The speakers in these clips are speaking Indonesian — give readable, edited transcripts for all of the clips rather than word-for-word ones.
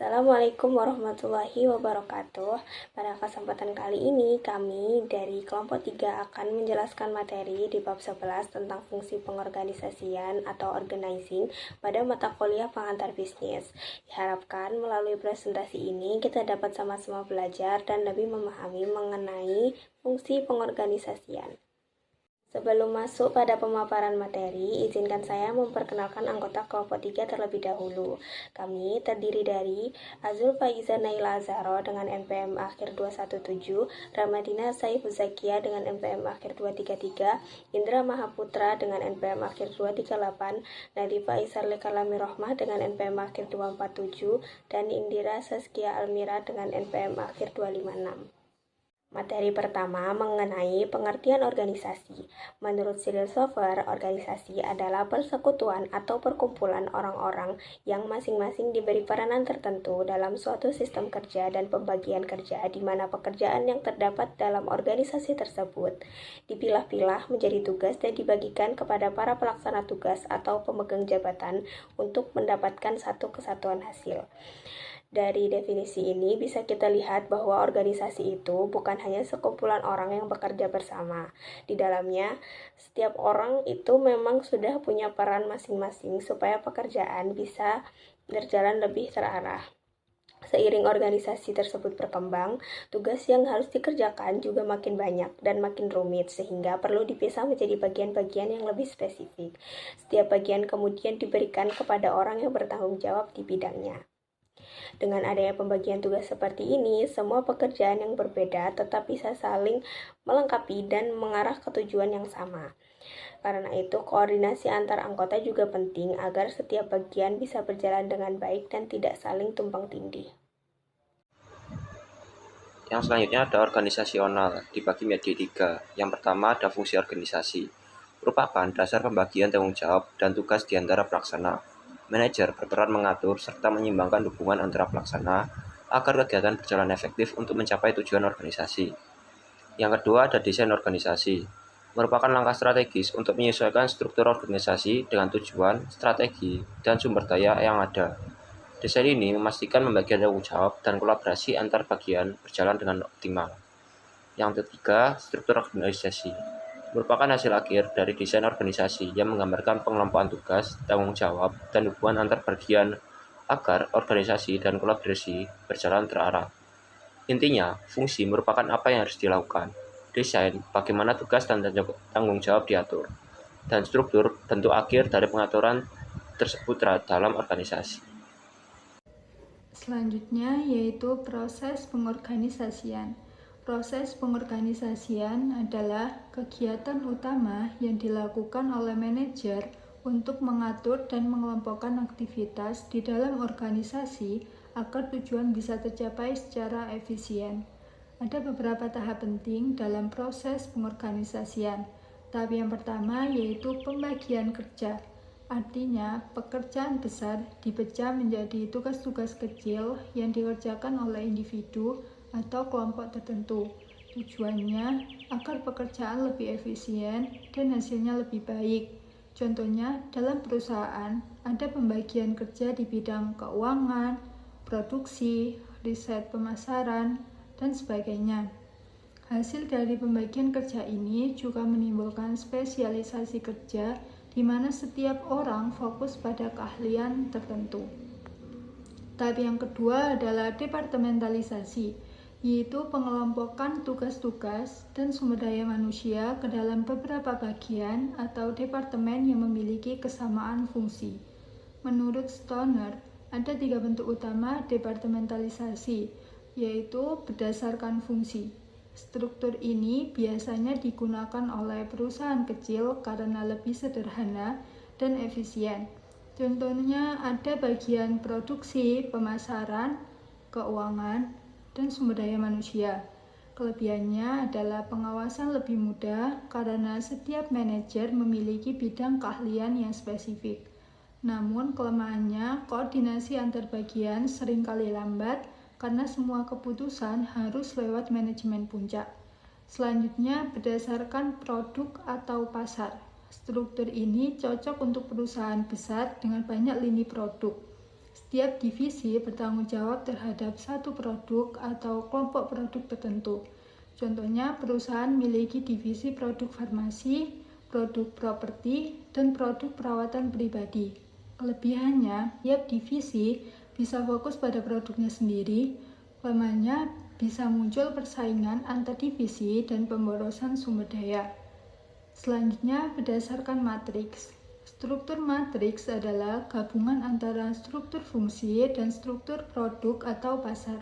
Assalamualaikum warahmatullahi wabarakatuh. Pada kesempatan kali ini, kami dari kelompok 3 akan menjelaskan materi di bab 11 tentang fungsi pengorganisasian atau organizing pada mata kuliah pengantar bisnis. Diharapkan melalui presentasi ini kita dapat sama-sama belajar dan lebih memahami mengenai fungsi pengorganisasian. Sebelum masuk pada pemaparan materi, izinkan saya memperkenalkan anggota kelompok 3 terlebih dahulu. Kami terdiri dari Azul Faiza Naila Azharo dengan NPM akhir 217, Ramadina Saif Zakia dengan NPM akhir 233, Indra Mahaputra dengan NPM akhir 238, Nadifa Isarli Kalami Rohmah dengan NPM akhir 247, dan Indira Saskia Almira dengan NPM akhir 256. Materi pertama mengenai pengertian organisasi. Menurut Cyril Sofer, organisasi adalah persekutuan atau perkumpulan orang-orang yang masing-masing diberi peranan tertentu dalam suatu sistem kerja dan pembagian kerja di mana pekerjaan yang terdapat dalam organisasi tersebut dipilah-pilah menjadi tugas dan dibagikan kepada para pelaksana tugas atau pemegang jabatan untuk mendapatkan satu kesatuan hasil. Dari definisi ini bisa kita lihat bahwa organisasi itu bukan hanya sekumpulan orang yang bekerja bersama. Di dalamnya, setiap orang itu memang sudah punya peran masing-masing supaya pekerjaan bisa berjalan lebih terarah. Seiring organisasi tersebut berkembang, tugas yang harus dikerjakan juga makin banyak dan makin rumit sehingga perlu dipisah menjadi bagian-bagian yang lebih spesifik. Setiap bagian kemudian diberikan kepada orang yang bertanggung jawab di bidangnya. Dengan adanya pembagian tugas seperti ini, semua pekerjaan yang berbeda tetap bisa saling melengkapi dan mengarah ke tujuan yang sama. Karena itu, koordinasi antar anggota juga penting agar setiap bagian bisa berjalan dengan baik dan tidak saling tumpang tindih. Yang selanjutnya ada organisasional, dibagi menjadi 3. Yang pertama ada fungsi organisasi, merupakan dasar pembagian tanggung jawab dan tugas di antara pelaksana. Manajer berperan mengatur serta menyeimbangkan hubungan antara pelaksana agar kegiatan berjalan efektif untuk mencapai tujuan organisasi. Yang kedua ada desain organisasi, merupakan langkah strategis untuk menyesuaikan struktur organisasi dengan tujuan, strategi, dan sumber daya yang ada. Desain ini memastikan pembagian tanggung jawab dan kolaborasi antar bagian berjalan dengan optimal. Yang ketiga, struktur organisasi, merupakan hasil akhir dari desain organisasi yang menggambarkan pengelompokan tugas, tanggung jawab, dan hubungan antar bagian agar organisasi dan kolaborasi berjalan terarah. Intinya, fungsi merupakan apa yang harus dilakukan, desain bagaimana tugas dan tanggung jawab diatur, dan struktur bentuk akhir dari pengaturan tersebut dalam organisasi. Selanjutnya yaitu proses pengorganisasian. Proses pengorganisasian adalah kegiatan utama yang dilakukan oleh manajer untuk mengatur dan mengelompokkan aktivitas di dalam organisasi agar tujuan bisa tercapai secara efisien. Ada beberapa tahap penting dalam proses pengorganisasian. Tahap yang pertama yaitu pembagian kerja. Artinya, pekerjaan besar dipecah menjadi tugas-tugas kecil yang dikerjakan oleh individu atau kelompok tertentu. Tujuannya agar pekerjaan lebih efisien dan hasilnya lebih baik. Contohnya, dalam perusahaan ada pembagian kerja di bidang keuangan, produksi, riset pemasaran, dan sebagainya. Hasil dari pembagian kerja ini juga menimbulkan spesialisasi kerja di mana setiap orang fokus pada keahlian tertentu. Tahap yang kedua adalah departementalisasi, yaitu pengelompokan tugas-tugas dan sumber daya manusia ke dalam beberapa bagian atau departemen yang memiliki kesamaan fungsi. Menurut Stoner, ada 3 bentuk utama departementalisasi, yaitu berdasarkan fungsi. Struktur ini biasanya digunakan oleh perusahaan kecil karena lebih sederhana dan efisien. Contohnya ada bagian produksi, pemasaran, keuangan, dan sumber daya manusia. Kelebihannya adalah pengawasan lebih mudah karena setiap manajer memiliki bidang keahlian yang spesifik. Namun kelemahannya, koordinasi antar bagian seringkali lambat karena semua keputusan harus lewat manajemen puncak. Selanjutnya, berdasarkan produk atau pasar. Struktur ini cocok untuk perusahaan besar dengan banyak lini produk. Setiap divisi bertanggung jawab terhadap satu produk atau kelompok produk tertentu. Contohnya, perusahaan memiliki divisi produk farmasi, produk properti, dan produk perawatan pribadi. Kelebihannya, tiap divisi bisa fokus pada produknya sendiri. Kelemahannya, bisa muncul persaingan antar divisi dan pemborosan sumber daya. Selanjutnya, berdasarkan matriks. Struktur matriks adalah gabungan antara struktur fungsi dan struktur produk atau pasar.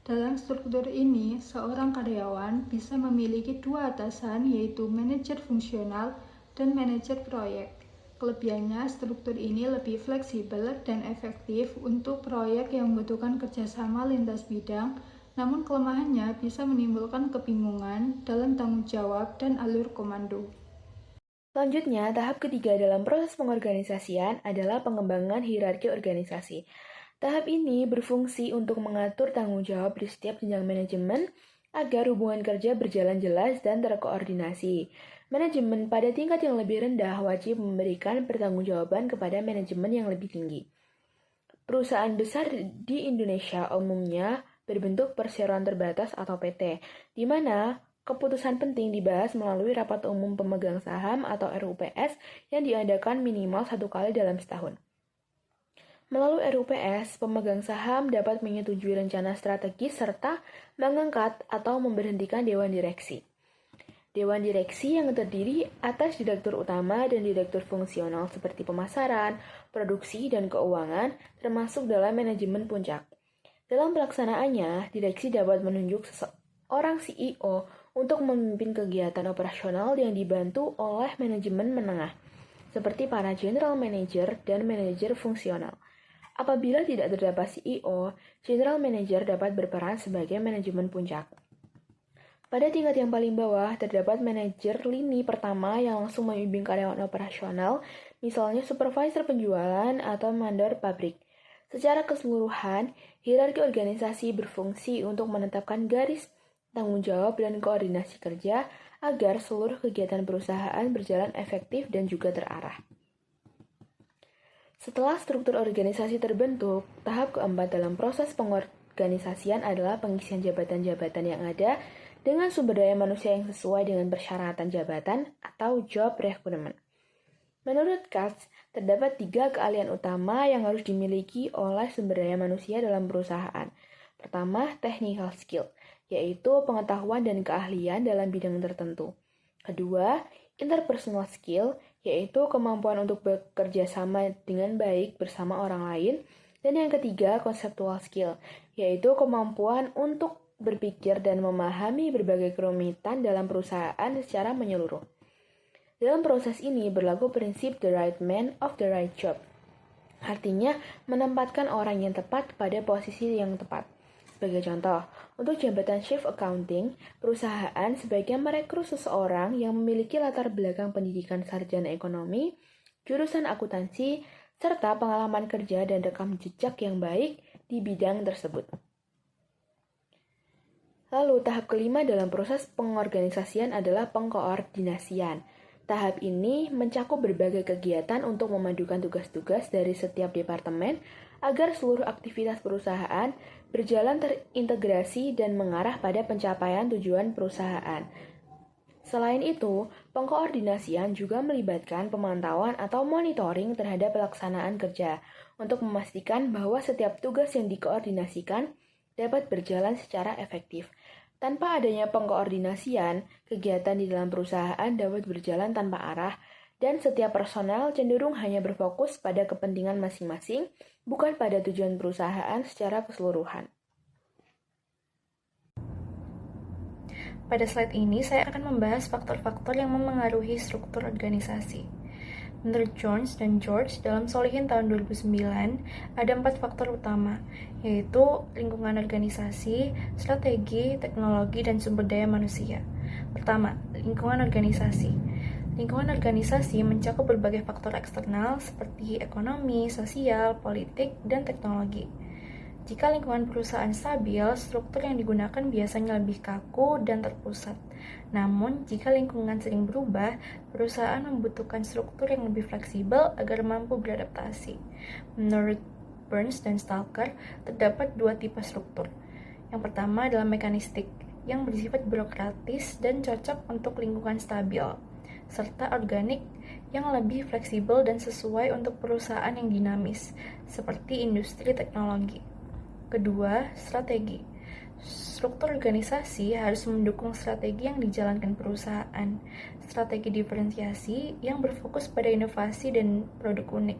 Dalam struktur ini, seorang karyawan bisa memiliki dua atasan, yaitu manajer fungsional dan manajer proyek. Kelebihannya, struktur ini lebih fleksibel dan efektif untuk proyek yang membutuhkan kerjasama lintas bidang, namun kelemahannya bisa menimbulkan kebingungan dalam tanggung jawab dan alur komando. Selanjutnya, tahap ketiga dalam proses pengorganisasian adalah pengembangan hierarki organisasi. Tahap ini berfungsi untuk mengatur tanggung jawab di setiap jenjang manajemen agar hubungan kerja berjalan jelas dan terkoordinasi. Manajemen pada tingkat yang lebih rendah wajib memberikan pertanggungjawaban kepada manajemen yang lebih tinggi. Perusahaan besar di Indonesia umumnya berbentuk perseroan terbatas atau PT, di mana keputusan penting dibahas melalui rapat umum pemegang saham atau RUPS yang diadakan minimal 1 kali dalam setahun. Melalui RUPS, pemegang saham dapat menyetujui rencana strategis serta mengangkat atau memberhentikan Dewan Direksi. Dewan Direksi yang terdiri atas direktur utama dan direktur fungsional seperti pemasaran, produksi, dan keuangan, termasuk dalam manajemen puncak. Dalam pelaksanaannya, direksi dapat menunjuk seorang CEO untuk memimpin kegiatan operasional yang dibantu oleh manajemen menengah, seperti para general manager dan manajer fungsional. Apabila tidak terdapat CEO, general manager dapat berperan sebagai manajemen puncak. Pada tingkat yang paling bawah, terdapat manajer lini pertama yang langsung membimbing karyawan operasional, misalnya supervisor penjualan atau mandor pabrik. Secara keseluruhan, hierarki organisasi berfungsi untuk menetapkan garis tanggung jawab dan koordinasi kerja agar seluruh kegiatan perusahaan berjalan efektif dan juga terarah. Setelah struktur organisasi terbentuk, tahap keempat dalam proses pengorganisasian adalah pengisian jabatan-jabatan yang ada dengan sumber daya manusia yang sesuai dengan persyaratan jabatan atau job requirement. Menurut Katz, terdapat 3 keahlian utama yang harus dimiliki oleh sumber daya manusia dalam perusahaan. Pertama, technical skill, yaitu pengetahuan dan keahlian dalam bidang tertentu. Kedua, interpersonal skill, yaitu kemampuan untuk bekerja sama dengan baik bersama orang lain. Dan yang ketiga, conceptual skill, yaitu kemampuan untuk berpikir dan memahami berbagai kerumitan dalam perusahaan secara menyeluruh. Dalam proses ini berlaku prinsip the right man of the right job. Artinya, menempatkan orang yang tepat pada posisi yang tepat. Sebagai contoh, untuk jabatan Chief Accounting, perusahaan sebaiknya merekrut seseorang yang memiliki latar belakang pendidikan sarjana ekonomi, jurusan akuntansi, serta pengalaman kerja dan rekam jejak yang baik di bidang tersebut. Lalu, tahap kelima dalam proses pengorganisasian adalah pengkoordinasian. Tahap ini mencakup berbagai kegiatan untuk memadukan tugas-tugas dari setiap departemen agar seluruh aktivitas perusahaan berjalan terintegrasi dan mengarah pada pencapaian tujuan perusahaan. Selain itu, pengkoordinasian juga melibatkan pemantauan atau monitoring terhadap pelaksanaan kerja untuk memastikan bahwa setiap tugas yang dikoordinasikan dapat berjalan secara efektif. Tanpa adanya pengkoordinasian, kegiatan di dalam perusahaan dapat berjalan tanpa arah dan setiap personel cenderung hanya berfokus pada kepentingan masing-masing, bukan pada tujuan perusahaan secara keseluruhan. Pada slide ini, saya akan membahas faktor-faktor yang memengaruhi struktur organisasi. Menurut Jones dan George, dalam Solihin tahun 2009, ada 4 faktor utama, yaitu lingkungan organisasi, strategi, teknologi, dan sumber daya manusia. Pertama, lingkungan organisasi. Lingkungan organisasi mencakup berbagai faktor eksternal seperti ekonomi, sosial, politik, dan teknologi. Jika lingkungan perusahaan stabil, struktur yang digunakan biasanya lebih kaku dan terpusat. Namun, jika lingkungan sering berubah, perusahaan membutuhkan struktur yang lebih fleksibel agar mampu beradaptasi. Menurut Burns dan Stalker, terdapat dua tipe struktur. Yang pertama adalah mekanistik, yang bersifat birokratis dan cocok untuk lingkungan stabil, serta organik yang lebih fleksibel dan sesuai untuk perusahaan yang dinamis, seperti industri teknologi. Kedua, strategi. Struktur organisasi harus mendukung strategi yang dijalankan perusahaan, strategi diferensiasi yang berfokus pada inovasi dan produk unik,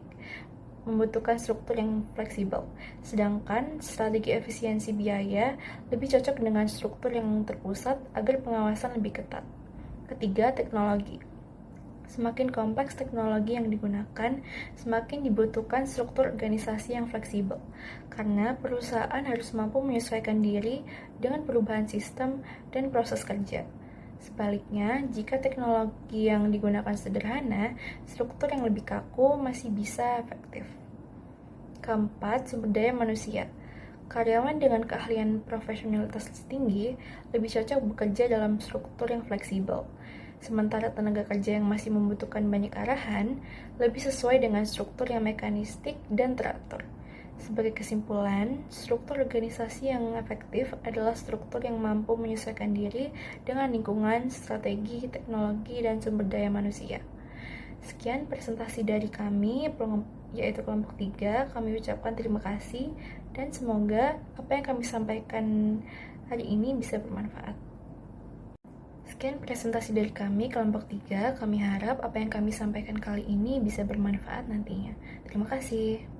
membutuhkan struktur yang fleksibel, sedangkan strategi efisiensi biaya lebih cocok dengan struktur yang terpusat agar pengawasan lebih ketat. Ketiga, teknologi. Semakin kompleks teknologi yang digunakan, semakin dibutuhkan struktur organisasi yang fleksibel, karena perusahaan harus mampu menyesuaikan diri dengan perubahan sistem dan proses kerja. Sebaliknya, jika teknologi yang digunakan sederhana, struktur yang lebih kaku masih bisa efektif. Keempat, sumber daya manusia. Karyawan dengan keahlian profesionalitas tinggi lebih cocok bekerja dalam struktur yang fleksibel. Sementara tenaga kerja yang masih membutuhkan banyak arahan lebih sesuai dengan struktur yang mekanistik dan teratur. Sebagai kesimpulan, struktur organisasi yang efektif adalah struktur yang mampu menyesuaikan diri dengan lingkungan, strategi, teknologi, dan sumber daya manusia. Sekian presentasi dari kami, yaitu kelompok 3. Kami ucapkan terima kasih dan semoga apa yang kami sampaikan hari ini bisa bermanfaat. Sekian presentasi dari kami, kelompok 3. Kami harap apa yang kami sampaikan kali ini bisa bermanfaat nantinya. Terima kasih.